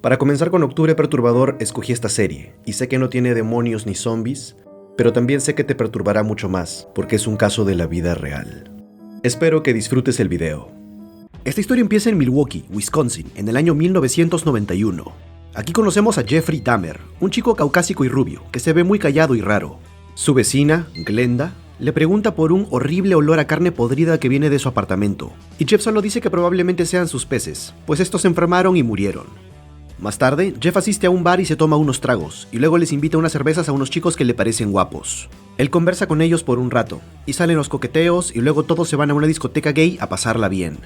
Para comenzar con Octubre Perturbador, escogí esta serie, y sé que no tiene demonios ni zombies, pero también sé que te perturbará mucho más, porque es un caso de la vida real. Espero que disfrutes el video. Esta historia empieza en Milwaukee, Wisconsin, en el año 1991. Aquí conocemos a Jeffrey Dahmer, un chico caucásico y rubio, que se ve muy callado y raro. Su vecina, Glenda, le pregunta por un horrible olor a carne podrida que viene de su apartamento, y Jeff solo dice que probablemente sean sus peces, pues estos se enfermaron y murieron. Más tarde, Jeff asiste a un bar y se toma unos tragos, y luego les invita unas cervezas a unos chicos que le parecen guapos. Él conversa con ellos por un rato, y salen los coqueteos, y luego todos se van a una discoteca gay a pasarla bien.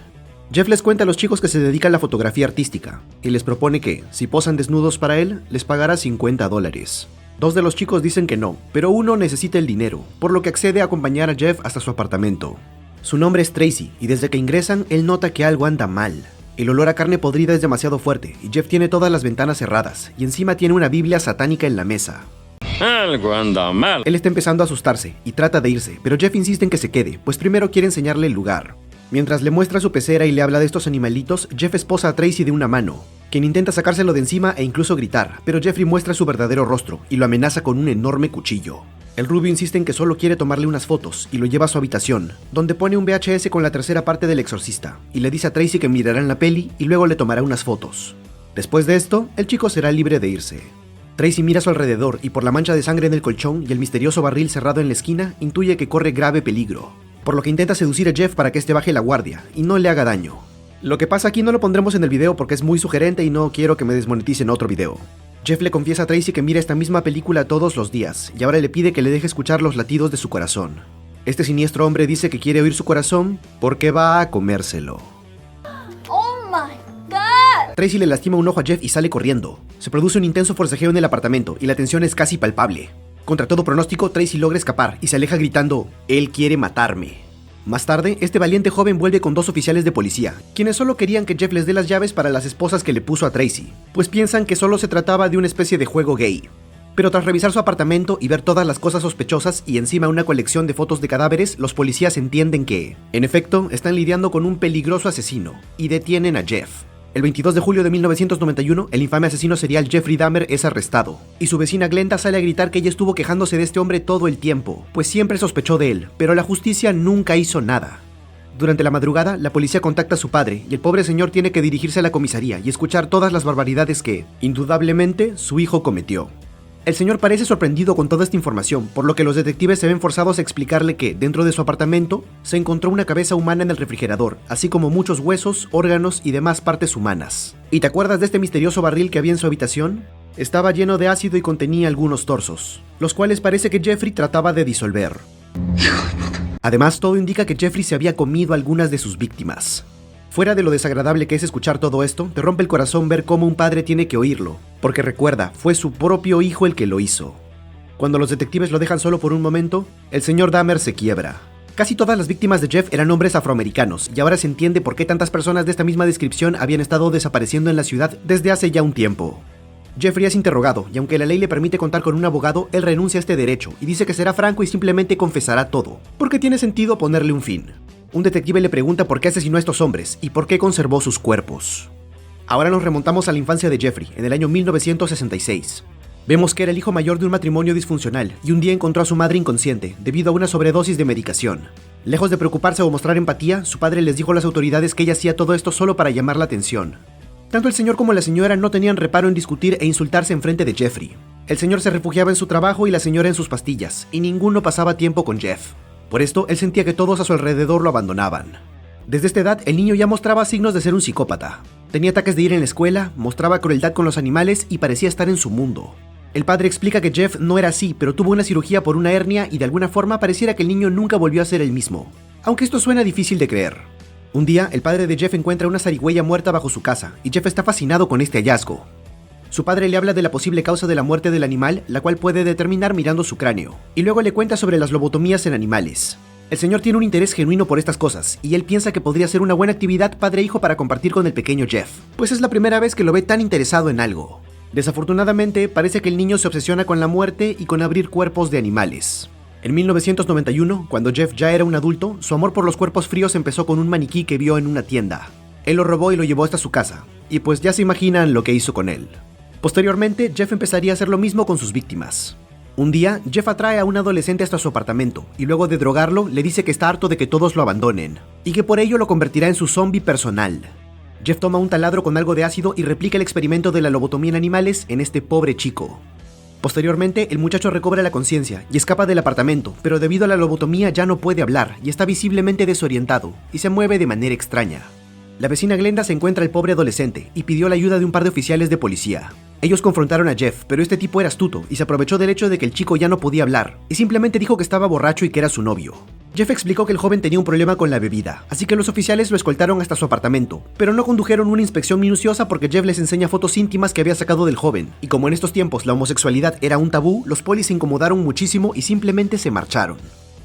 Jeff les cuenta a los chicos que se dedican a la fotografía artística, y les propone que, si posan desnudos para él, les pagará $50. Dos de los chicos dicen que no, pero uno necesita el dinero, por lo que accede a acompañar a Jeff hasta su apartamento. Su nombre es Tracy, y desde que ingresan, él nota que algo anda mal. El olor a carne podrida es demasiado fuerte, y Jeff tiene todas las ventanas cerradas, y encima tiene una Biblia satánica en la mesa. Algo anda mal. Él está empezando a asustarse, y trata de irse, pero Jeff insiste en que se quede, pues primero quiere enseñarle el lugar. Mientras le muestra su pecera y le habla de estos animalitos, Jeff esposa a Tracy de una mano, quien intenta sacárselo de encima e incluso gritar, pero Jeffrey muestra su verdadero rostro, y lo amenaza con un enorme cuchillo. El rubio insiste en que solo quiere tomarle unas fotos, y lo lleva a su habitación, donde pone un VHS con la tercera parte del Exorcista, y le dice a Tracy que mirarán la peli y luego le tomará unas fotos. Después de esto, el chico será libre de irse. Tracy mira a su alrededor y por la mancha de sangre en el colchón y el misterioso barril cerrado en la esquina, intuye que corre grave peligro, por lo que intenta seducir a Jeff para que este baje la guardia y no le haga daño. Lo que pasa aquí no lo pondremos en el video porque es muy sugerente y no quiero que me desmoneticen otro video. Jeff le confiesa a Tracy que mira esta misma película todos los días, y ahora le pide que le deje escuchar los latidos de su corazón. Este siniestro hombre dice que quiere oír su corazón porque va a comérselo. Oh my God. Tracy le lastima un ojo a Jeff y sale corriendo. Se produce un intenso forcejeo en el apartamento y la tensión es casi palpable. Contra todo pronóstico, Tracy logra escapar y se aleja gritando, «Él quiere matarme». Más tarde, este valiente joven vuelve con dos oficiales de policía, quienes solo querían que Jeff les dé las llaves para las esposas que le puso a Tracy, pues piensan que solo se trataba de una especie de juego gay. Pero tras revisar su apartamento y ver todas las cosas sospechosas y encima una colección de fotos de cadáveres, los policías entienden que, en efecto, están lidiando con un peligroso asesino, y detienen a Jeff. El 22 de julio de 1991, el infame asesino serial Jeffrey Dahmer es arrestado, y su vecina Glenda sale a gritar que ella estuvo quejándose de este hombre todo el tiempo, pues siempre sospechó de él, pero la justicia nunca hizo nada. Durante la madrugada, la policía contacta a su padre, y el pobre señor tiene que dirigirse a la comisaría y escuchar todas las barbaridades que, indudablemente, su hijo cometió. El señor parece sorprendido con toda esta información, por lo que los detectives se ven forzados a explicarle que, dentro de su apartamento, se encontró una cabeza humana en el refrigerador, así como muchos huesos, órganos y demás partes humanas. ¿Y te acuerdas de este misterioso barril que había en su habitación? Estaba lleno de ácido y contenía algunos torsos, los cuales parece que Jeffrey trataba de disolver. Además, todo indica que Jeffrey se había comido algunas de sus víctimas. Fuera de lo desagradable que es escuchar todo esto, te rompe el corazón ver cómo un padre tiene que oírlo, porque recuerda, fue su propio hijo el que lo hizo. Cuando los detectives lo dejan solo por un momento, el señor Dahmer se quiebra. Casi todas las víctimas de Jeff eran hombres afroamericanos, y ahora se entiende por qué tantas personas de esta misma descripción habían estado desapareciendo en la ciudad desde hace ya un tiempo. Jeffrey es interrogado, y aunque la ley le permite contar con un abogado, él renuncia a este derecho, y dice que será franco y simplemente confesará todo, porque tiene sentido ponerle un fin. Un detective le pregunta por qué asesinó a estos hombres y por qué conservó sus cuerpos. Ahora nos remontamos a la infancia de Jeffrey, en el año 1966. Vemos que era el hijo mayor de un matrimonio disfuncional y un día encontró a su madre inconsciente debido a una sobredosis de medicación. Lejos de preocuparse o mostrar empatía, su padre les dijo a las autoridades que ella hacía todo esto solo para llamar la atención. Tanto el señor como la señora no tenían reparo en discutir e insultarse enfrente de Jeffrey. El señor se refugiaba en su trabajo y la señora en sus pastillas, y ninguno pasaba tiempo con Jeff. Por esto, él sentía que todos a su alrededor lo abandonaban. Desde esta edad, el niño ya mostraba signos de ser un psicópata. Tenía ataques de ira en la escuela, mostraba crueldad con los animales y parecía estar en su mundo. El padre explica que Jeff no era así, pero tuvo una cirugía por una hernia y de alguna forma pareciera que el niño nunca volvió a ser el mismo. Aunque esto suena difícil de creer. Un día, el padre de Jeff encuentra una zarigüeya muerta bajo su casa, y Jeff está fascinado con este hallazgo. Su padre le habla de la posible causa de la muerte del animal, la cual puede determinar mirando su cráneo, y luego le cuenta sobre las lobotomías en animales. El señor tiene un interés genuino por estas cosas, y él piensa que podría ser una buena actividad padre-hijo para compartir con el pequeño Jeff, pues es la primera vez que lo ve tan interesado en algo. Desafortunadamente, parece que el niño se obsesiona con la muerte y con abrir cuerpos de animales. En 1991, cuando Jeff ya era un adulto, su amor por los cuerpos fríos empezó con un maniquí que vio en una tienda. Él lo robó y lo llevó hasta su casa, y pues ya se imaginan lo que hizo con él. Posteriormente, Jeff empezaría a hacer lo mismo con sus víctimas. Un día, Jeff atrae a un adolescente hasta su apartamento y luego de drogarlo le dice que está harto de que todos lo abandonen y que por ello lo convertirá en su zombie personal. Jeff toma un taladro con algo de ácido y replica el experimento de la lobotomía en animales en este pobre chico. Posteriormente, el muchacho recobra la conciencia y escapa del apartamento, pero debido a la lobotomía ya no puede hablar y está visiblemente desorientado y se mueve de manera extraña. La vecina Glenda se encuentra al pobre adolescente y pidió la ayuda de un par de oficiales de policía. Ellos confrontaron a Jeff, pero este tipo era astuto y se aprovechó del hecho de que el chico ya no podía hablar y simplemente dijo que estaba borracho y que era su novio. Jeff explicó que el joven tenía un problema con la bebida, así que los oficiales lo escoltaron hasta su apartamento, pero no condujeron una inspección minuciosa porque Jeff les enseña fotos íntimas que había sacado del joven, y como en estos tiempos la homosexualidad era un tabú, los polis se incomodaron muchísimo y simplemente se marcharon.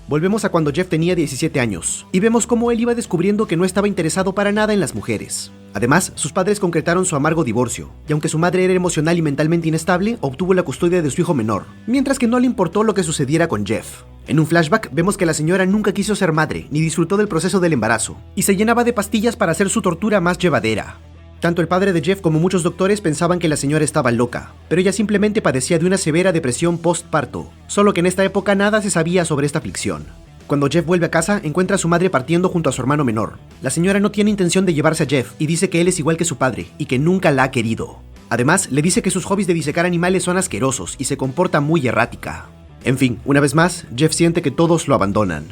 Volvemos a cuando Jeff tenía 17 años, y vemos cómo él iba descubriendo que no estaba interesado para nada en las mujeres. Además, sus padres concretaron su amargo divorcio, y aunque su madre era emocional y mentalmente inestable, obtuvo la custodia de su hijo menor, mientras que no le importó lo que sucediera con Jeff. En un flashback vemos que la señora nunca quiso ser madre, ni disfrutó del proceso del embarazo, y se llenaba de pastillas para hacer su tortura más llevadera. Tanto el padre de Jeff como muchos doctores pensaban que la señora estaba loca, pero ella simplemente padecía de una severa depresión postparto, solo que en esta época nada se sabía sobre esta aflicción. Cuando Jeff vuelve a casa, encuentra a su madre partiendo junto a su hermano menor. La señora no tiene intención de llevarse a Jeff y dice que él es igual que su padre y que nunca la ha querido. Además, le dice que sus hobbies de disecar animales son asquerosos y se comporta muy errática. En fin, una vez más, Jeff siente que todos lo abandonan.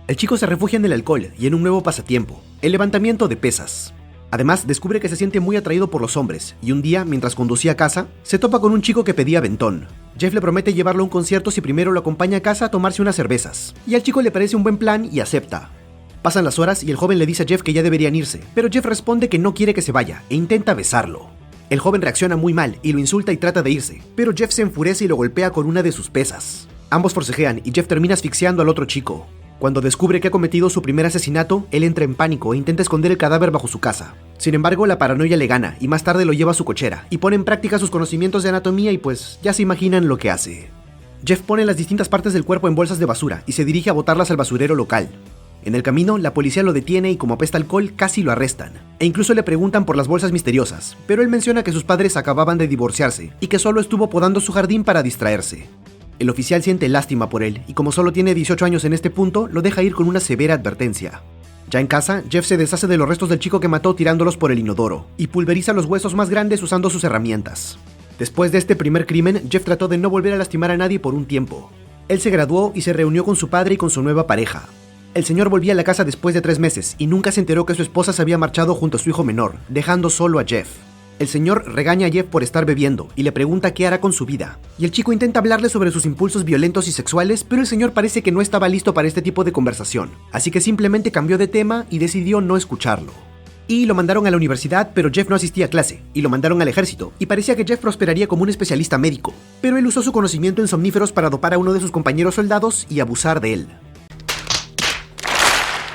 El chico se refugia en el alcohol y en un nuevo pasatiempo, el levantamiento de pesas. Además, descubre que se siente muy atraído por los hombres, y un día, mientras conducía a casa, se topa con un chico que pedía aventón. Jeff le promete llevarlo a un concierto si primero lo acompaña a casa a tomarse unas cervezas, y al chico le parece un buen plan y acepta. Pasan las horas y el joven le dice a Jeff que ya deberían irse, pero Jeff responde que no quiere que se vaya, e intenta besarlo. El joven reacciona muy mal y lo insulta y trata de irse, pero Jeff se enfurece y lo golpea con una de sus pesas. Ambos forcejean y Jeff termina asfixiando al otro chico. Cuando descubre que ha cometido su primer asesinato, él entra en pánico e intenta esconder el cadáver bajo su casa. Sin embargo, la paranoia le gana y más tarde lo lleva a su cochera y pone en práctica sus conocimientos de anatomía y pues ya se imaginan lo que hace. Jeff pone las distintas partes del cuerpo en bolsas de basura y se dirige a botarlas al basurero local. En el camino, la policía lo detiene y como apesta alcohol, casi lo arrestan. E incluso le preguntan por las bolsas misteriosas, pero él menciona que sus padres acababan de divorciarse y que solo estuvo podando su jardín para distraerse. El oficial siente lástima por él y como solo tiene 18 años en este punto, lo deja ir con una severa advertencia. Ya en casa, Jeff se deshace de los restos del chico que mató tirándolos por el inodoro y pulveriza los huesos más grandes usando sus herramientas. Después de este primer crimen, Jeff trató de no volver a lastimar a nadie por un tiempo. Él se graduó y se reunió con su padre y con su nueva pareja. El señor volvía a la casa después de 3 meses y nunca se enteró que su esposa se había marchado junto a su hijo menor, dejando solo a Jeff. El señor regaña a Jeff por estar bebiendo y le pregunta qué hará con su vida. Y el chico intenta hablarle sobre sus impulsos violentos y sexuales, pero el señor parece que no estaba listo para este tipo de conversación, así que simplemente cambió de tema y decidió no escucharlo. Y lo mandaron a la universidad, pero Jeff no asistía a clase, y lo mandaron al ejército, y parecía que Jeff prosperaría como un especialista médico, pero él usó su conocimiento en somníferos para dopar a uno de sus compañeros soldados y abusar de él.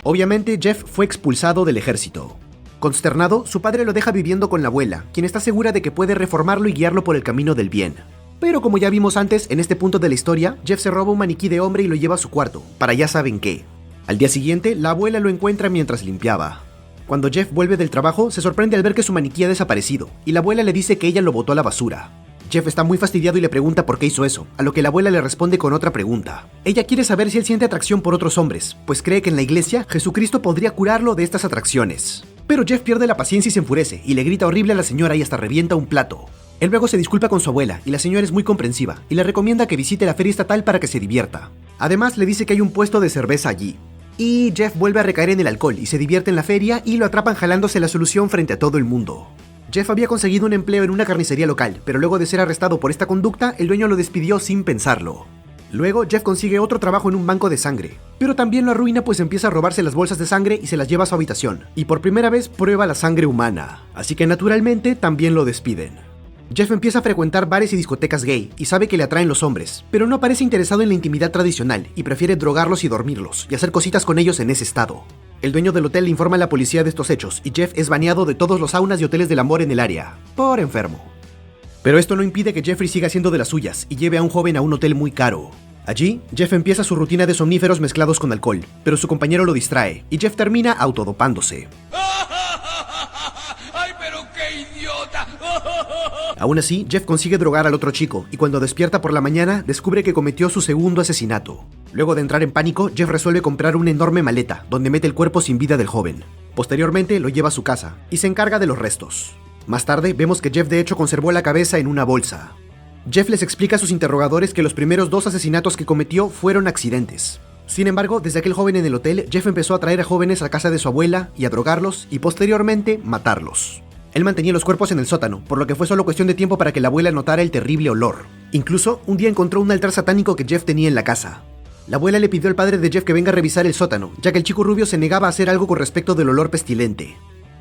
Obviamente, Jeff fue expulsado del ejército. Consternado, su padre lo deja viviendo con la abuela, quien está segura de que puede reformarlo y guiarlo por el camino del bien. Pero como ya vimos antes, en este punto de la historia, Jeff se roba un maniquí de hombre y lo lleva a su cuarto, para ya saben qué. Al día siguiente, la abuela lo encuentra mientras limpiaba. Cuando Jeff vuelve del trabajo, se sorprende al ver que su maniquí ha desaparecido, y la abuela le dice que ella lo botó a la basura. Jeff está muy fastidiado y le pregunta por qué hizo eso, a lo que la abuela le responde con otra pregunta. Ella quiere saber si él siente atracción por otros hombres, pues cree que en la iglesia Jesucristo podría curarlo de estas atracciones. Pero Jeff pierde la paciencia y se enfurece, y le grita horrible a la señora y hasta revienta un plato. Él luego se disculpa con su abuela, y la señora es muy comprensiva, y le recomienda que visite la feria estatal para que se divierta. Además, le dice que hay un puesto de cerveza allí. Y Jeff vuelve a recaer en el alcohol, y se divierte en la feria, y lo atrapan jalándose la solución frente a todo el mundo. Jeff había conseguido un empleo en una carnicería local, pero luego de ser arrestado por esta conducta, el dueño lo despidió sin pensarlo. Luego, Jeff consigue otro trabajo en un banco de sangre, pero también lo arruina pues empieza a robarse las bolsas de sangre y se las lleva a su habitación, y por primera vez prueba la sangre humana, así que naturalmente también lo despiden. Jeff empieza a frecuentar bares y discotecas gay y sabe que le atraen los hombres, pero no parece interesado en la intimidad tradicional y prefiere drogarlos y dormirlos y hacer cositas con ellos en ese estado. El dueño del hotel le informa a la policía de estos hechos y Jeff es baneado de todos los saunas y hoteles del amor en el área, por enfermo. Pero esto no impide que Jeffrey siga haciendo de las suyas y lleve a un joven a un hotel muy caro. Allí, Jeff empieza su rutina de somníferos mezclados con alcohol, pero su compañero lo distrae y Jeff termina autodopándose. Aún así, Jeff consigue drogar al otro chico y cuando despierta por la mañana descubre que cometió su segundo asesinato. Luego de entrar en pánico, Jeff resuelve comprar una enorme maleta donde mete el cuerpo sin vida del joven. Posteriormente lo lleva a su casa y se encarga de los restos. Más tarde vemos que Jeff de hecho conservó la cabeza en una bolsa. Jeff les explica a sus interrogadores que los primeros 2 asesinatos que cometió fueron accidentes. Sin embargo, desde aquel joven en el hotel, Jeff empezó a traer a jóvenes a casa de su abuela y a drogarlos y posteriormente matarlos. Él mantenía los cuerpos en el sótano, por lo que fue solo cuestión de tiempo para que la abuela notara el terrible olor. Incluso, un día encontró un altar satánico que Jeff tenía en la casa. La abuela le pidió al padre de Jeff que venga a revisar el sótano, ya que el chico rubio se negaba a hacer algo con respecto del olor pestilente.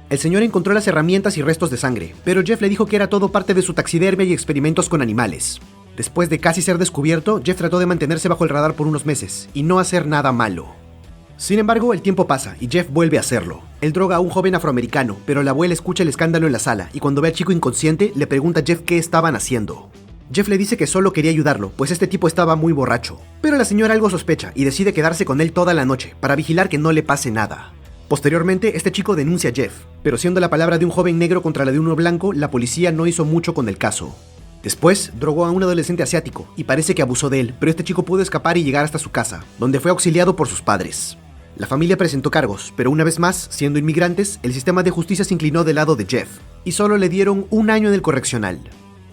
El señor encontró las herramientas y restos de sangre, pero Jeff le dijo que era todo parte de su taxidermia y experimentos con animales. Después de casi ser descubierto, Jeff trató de mantenerse bajo el radar por unos meses y no hacer nada malo. Sin embargo, el tiempo pasa y Jeff vuelve a hacerlo. Él droga a un joven afroamericano, pero la abuela escucha el escándalo en la sala y cuando ve al chico inconsciente, le pregunta a Jeff qué estaban haciendo. Jeff le dice que solo quería ayudarlo, pues este tipo estaba muy borracho. Pero la señora algo sospecha y decide quedarse con él toda la noche, para vigilar que no le pase nada. Posteriormente, este chico denuncia a Jeff, pero siendo la palabra de un joven negro contra la de uno blanco, la policía no hizo mucho con el caso. Después, drogó a un adolescente asiático y parece que abusó de él, pero este chico pudo escapar y llegar hasta su casa, donde fue auxiliado por sus padres. La familia presentó cargos, pero una vez más, siendo inmigrantes, el sistema de justicia se inclinó del lado de Jeff, y solo le dieron 1 año en el correccional.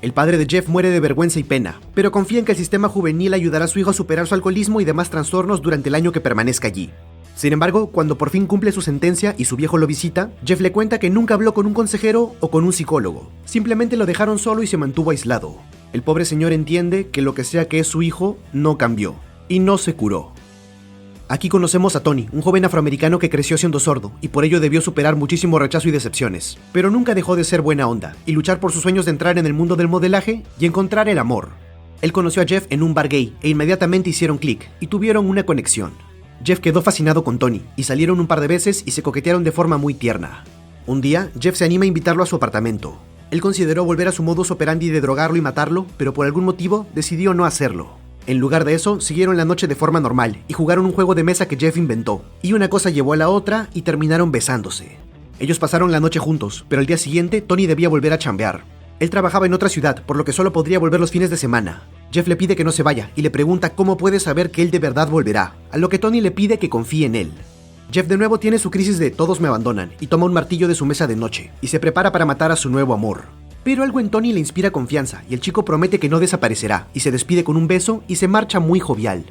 El padre de Jeff muere de vergüenza y pena, pero confía en que el sistema juvenil ayudará a su hijo a superar su alcoholismo y demás trastornos durante el año que permanezca allí. Sin embargo, cuando por fin cumple su sentencia y su viejo lo visita, Jeff le cuenta que nunca habló con un consejero o con un psicólogo. Simplemente lo dejaron solo y se mantuvo aislado. El pobre señor entiende que lo que sea que es su hijo no cambió y no se curó. Aquí conocemos a Tony, un joven afroamericano que creció siendo sordo y por ello debió superar muchísimo rechazo y decepciones, pero nunca dejó de ser buena onda y luchar por sus sueños de entrar en el mundo del modelaje y encontrar el amor. Él conoció a Jeff en un bar gay e inmediatamente hicieron clic y tuvieron una conexión. Jeff quedó fascinado con Tony y salieron un par de veces y se coquetearon de forma muy tierna. Un día, Jeff se anima a invitarlo a su apartamento. Él consideró volver a su modus operandi de drogarlo y matarlo, pero por algún motivo decidió no hacerlo. En lugar de eso, siguieron la noche de forma normal y jugaron un juego de mesa que Jeff inventó, y una cosa llevó a la otra y terminaron besándose. Ellos pasaron la noche juntos, pero al día siguiente Tony debía volver a chambear. Él trabajaba en otra ciudad, por lo que solo podría volver los fines de semana. Jeff le pide que no se vaya y le pregunta cómo puede saber que él de verdad volverá, a lo que Tony le pide que confíe en él. Jeff de nuevo tiene su crisis de todos me abandonan y toma un martillo de su mesa de noche y se prepara para matar a su nuevo amor. Pero algo en Tony le inspira confianza y el chico promete que no desaparecerá y se despide con un beso y se marcha muy jovial.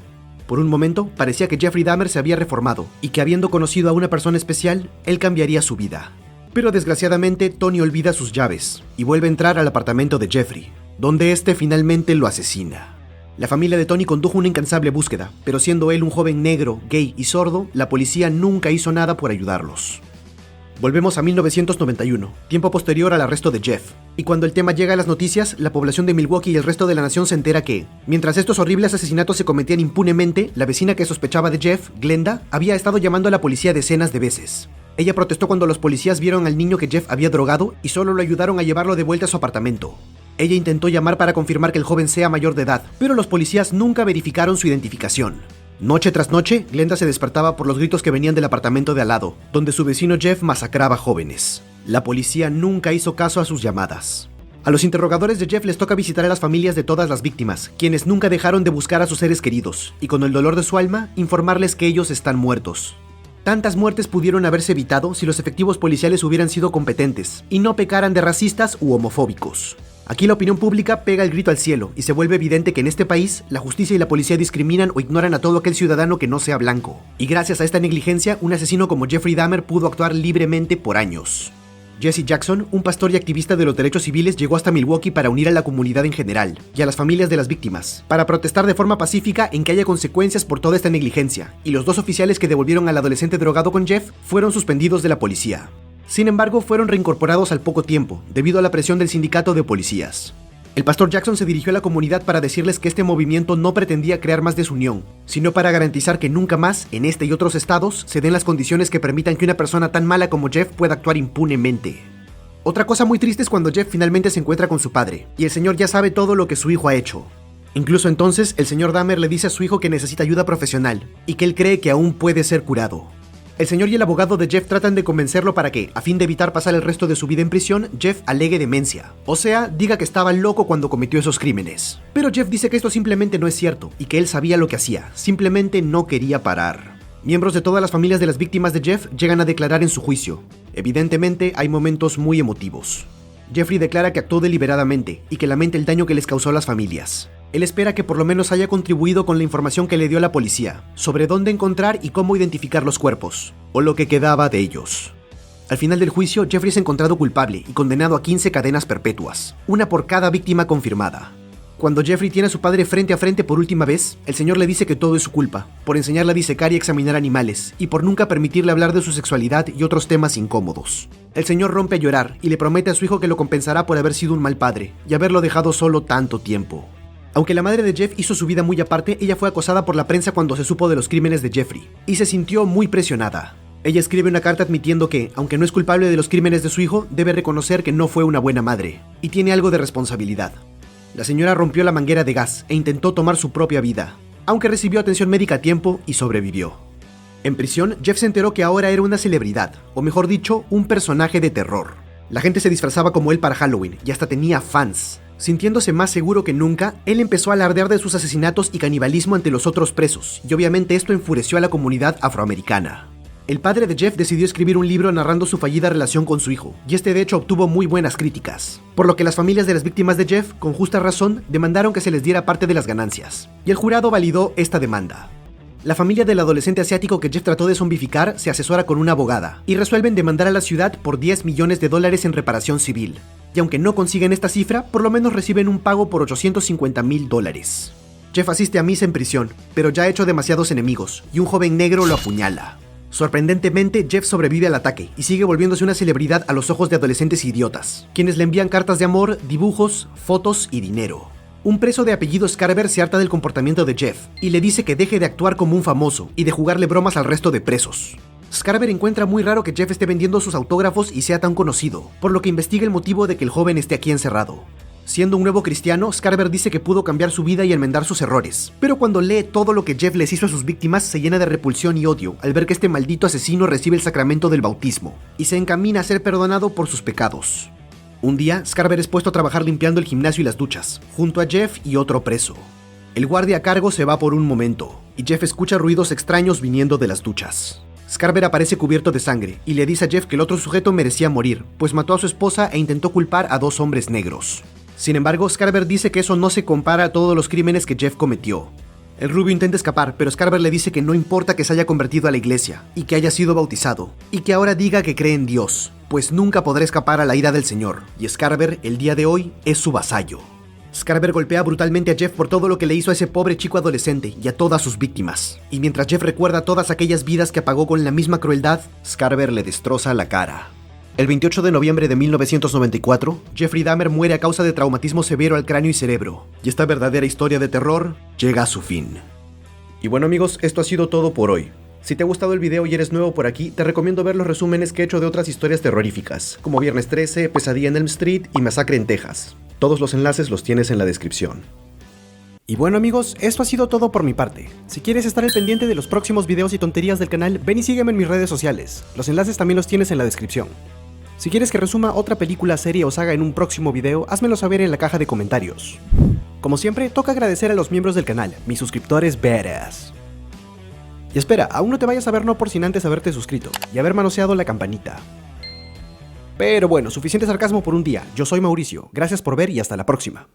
Por un momento parecía que Jeffrey Dahmer se había reformado y que habiendo conocido a una persona especial, él cambiaría su vida. Pero desgraciadamente Tony olvida sus llaves y vuelve a entrar al apartamento de Jeffrey, donde este finalmente lo asesina. La familia de Tony condujo una incansable búsqueda, pero siendo él un joven negro, gay y sordo, la policía nunca hizo nada por ayudarlos. Volvemos a 1991, tiempo posterior al arresto de Jeff, y cuando el tema llega a las noticias, la población de Milwaukee y el resto de la nación se entera que, mientras estos horribles asesinatos se cometían impunemente, la vecina que sospechaba de Jeff, Glenda, había estado llamando a la policía decenas de veces. Ella protestó cuando los policías vieron al niño que Jeff había drogado y solo lo ayudaron a llevarlo de vuelta a su apartamento. Ella intentó llamar para confirmar que el joven sea mayor de edad, pero los policías nunca verificaron su identificación. Noche tras noche, Glenda se despertaba por los gritos que venían del apartamento de al lado, donde su vecino Jeff masacraba jóvenes. La policía nunca hizo caso a sus llamadas. A los interrogadores de Jeff les toca visitar a las familias de todas las víctimas, quienes nunca dejaron de buscar a sus seres queridos, y con el dolor de su alma, informarles que ellos están muertos. Tantas muertes pudieron haberse evitado si los efectivos policiales hubieran sido competentes, y no pecaran de racistas u homofóbicos. Aquí la opinión pública pega el grito al cielo y se vuelve evidente que en este país la justicia y la policía discriminan o ignoran a todo aquel ciudadano que no sea blanco. Y gracias a esta negligencia, un asesino como Jeffrey Dahmer pudo actuar libremente por años. Jesse Jackson, un pastor y activista de los derechos civiles, llegó hasta Milwaukee para unir a la comunidad en general y a las familias de las víctimas, para protestar de forma pacífica en que haya consecuencias por toda esta negligencia, y los 2 oficiales que devolvieron al adolescente drogado con Jeff fueron suspendidos de la policía. Sin embargo, fueron reincorporados al poco tiempo, debido a la presión del sindicato de policías. El pastor Jackson se dirigió a la comunidad para decirles que este movimiento no pretendía crear más desunión, sino para garantizar que nunca más, en este y otros estados, se den las condiciones que permitan que una persona tan mala como Jeff pueda actuar impunemente. Otra cosa muy triste es cuando Jeff finalmente se encuentra con su padre, y el señor ya sabe todo lo que su hijo ha hecho. Incluso entonces, el señor Dahmer le dice a su hijo que necesita ayuda profesional, y que él cree que aún puede ser curado. El señor y el abogado de Jeff tratan de convencerlo para que, a fin de evitar pasar el resto de su vida en prisión, Jeff alegue demencia. O sea, diga que estaba loco cuando cometió esos crímenes. Pero Jeff dice que esto simplemente no es cierto y que él sabía lo que hacía, simplemente no quería parar. Miembros de todas las familias de las víctimas de Jeff llegan a declarar en su juicio. Evidentemente, hay momentos muy emotivos. Jeffrey declara que actuó deliberadamente y que lamenta el daño que les causó a las familias. Él espera que por lo menos haya contribuido con la información que le dio la policía sobre dónde encontrar y cómo identificar los cuerpos, o lo que quedaba de ellos. Al final del juicio, Jeffrey es encontrado culpable y condenado a 15 cadenas perpetuas, una por cada víctima confirmada. Cuando Jeffrey tiene a su padre frente a frente por última vez, el señor le dice que todo es su culpa, por enseñarle a disecar y examinar animales, y por nunca permitirle hablar de su sexualidad y otros temas incómodos. El señor rompe a llorar y le promete a su hijo que lo compensará por haber sido un mal padre y haberlo dejado solo tanto tiempo. Aunque la madre de Jeff hizo su vida muy aparte, ella fue acosada por la prensa cuando se supo de los crímenes de Jeffrey, y se sintió muy presionada. Ella escribe una carta admitiendo que, aunque no es culpable de los crímenes de su hijo, debe reconocer que no fue una buena madre, y tiene algo de responsabilidad. La señora rompió la manguera de gas e intentó tomar su propia vida, aunque recibió atención médica a tiempo y sobrevivió. En prisión, Jeff se enteró que ahora era una celebridad, o mejor dicho, un personaje de terror. La gente se disfrazaba como él para Halloween, y hasta tenía fans. Sintiéndose más seguro que nunca, él empezó a alardear de sus asesinatos y canibalismo ante los otros presos, y obviamente esto enfureció a la comunidad afroamericana. El padre de Jeff decidió escribir un libro narrando su fallida relación con su hijo, y este de hecho obtuvo muy buenas críticas, por lo que las familias de las víctimas de Jeff, con justa razón, demandaron que se les diera parte de las ganancias, y el jurado validó esta demanda. La familia del adolescente asiático que Jeff trató de zombificar se asesora con una abogada, y resuelven demandar a la ciudad por $10 millones en reparación civil. Y aunque no consiguen esta cifra, por lo menos reciben un pago por $850,000. Jeff asiste a misa en prisión, pero ya ha hecho demasiados enemigos, y un joven negro lo apuñala. Sorprendentemente, Jeff sobrevive al ataque y sigue volviéndose una celebridad a los ojos de adolescentes idiotas, quienes le envían cartas de amor, dibujos, fotos y dinero. Un preso de apellido Scarver se harta del comportamiento de Jeff y le dice que deje de actuar como un famoso y de jugarle bromas al resto de presos. Scarver encuentra muy raro que Jeff esté vendiendo sus autógrafos y sea tan conocido, por lo que investiga el motivo de que el joven esté aquí encerrado. Siendo un nuevo cristiano, Scarver dice que pudo cambiar su vida y enmendar sus errores, pero cuando lee todo lo que Jeff les hizo a sus víctimas se llena de repulsión y odio al ver que este maldito asesino recibe el sacramento del bautismo y se encamina a ser perdonado por sus pecados. Un día, Scarver es puesto a trabajar limpiando el gimnasio y las duchas, junto a Jeff y otro preso. El guardia a cargo se va por un momento, y Jeff escucha ruidos extraños viniendo de las duchas. Scarver aparece cubierto de sangre y le dice a Jeff que el otro sujeto merecía morir, pues mató a su esposa e intentó culpar a 2 hombres negros. Sin embargo, Scarver dice que eso no se compara a todos los crímenes que Jeff cometió. El rubio intenta escapar, pero Scarver le dice que no importa que se haya convertido a la iglesia, y que haya sido bautizado, y que ahora diga que cree en Dios, pues nunca podrá escapar a la ira del Señor, y Scarver, el día de hoy, es su vasallo. Scarver golpea brutalmente a Jeff por todo lo que le hizo a ese pobre chico adolescente y a todas sus víctimas, y mientras Jeff recuerda todas aquellas vidas que apagó con la misma crueldad, Scarver le destroza la cara. El 28 de noviembre de 1994, Jeffrey Dahmer muere a causa de traumatismo severo al cráneo y cerebro, y esta verdadera historia de terror llega a su fin. Y bueno amigos, esto ha sido todo por hoy. Si te ha gustado el video y eres nuevo por aquí, te recomiendo ver los resúmenes que he hecho de otras historias terroríficas, como Viernes 13, Pesadilla en Elm Street y Masacre en Texas. Todos los enlaces los tienes en la descripción. Y bueno amigos, esto ha sido todo por mi parte. Si quieres estar al pendiente de los próximos videos y tonterías del canal, ven y sígueme en mis redes sociales. Los enlaces también los tienes en la descripción. Si quieres que resuma otra película, serie o saga en un próximo video, házmelo saber en la caja de comentarios. Como siempre, toca agradecer a los miembros del canal, mis suscriptores badass. Y espera, aún no te vayas a ver no por sin antes haberte suscrito y haber manoseado la campanita. Pero bueno, suficiente sarcasmo por un día. Yo soy Mauricio, gracias por ver y hasta la próxima.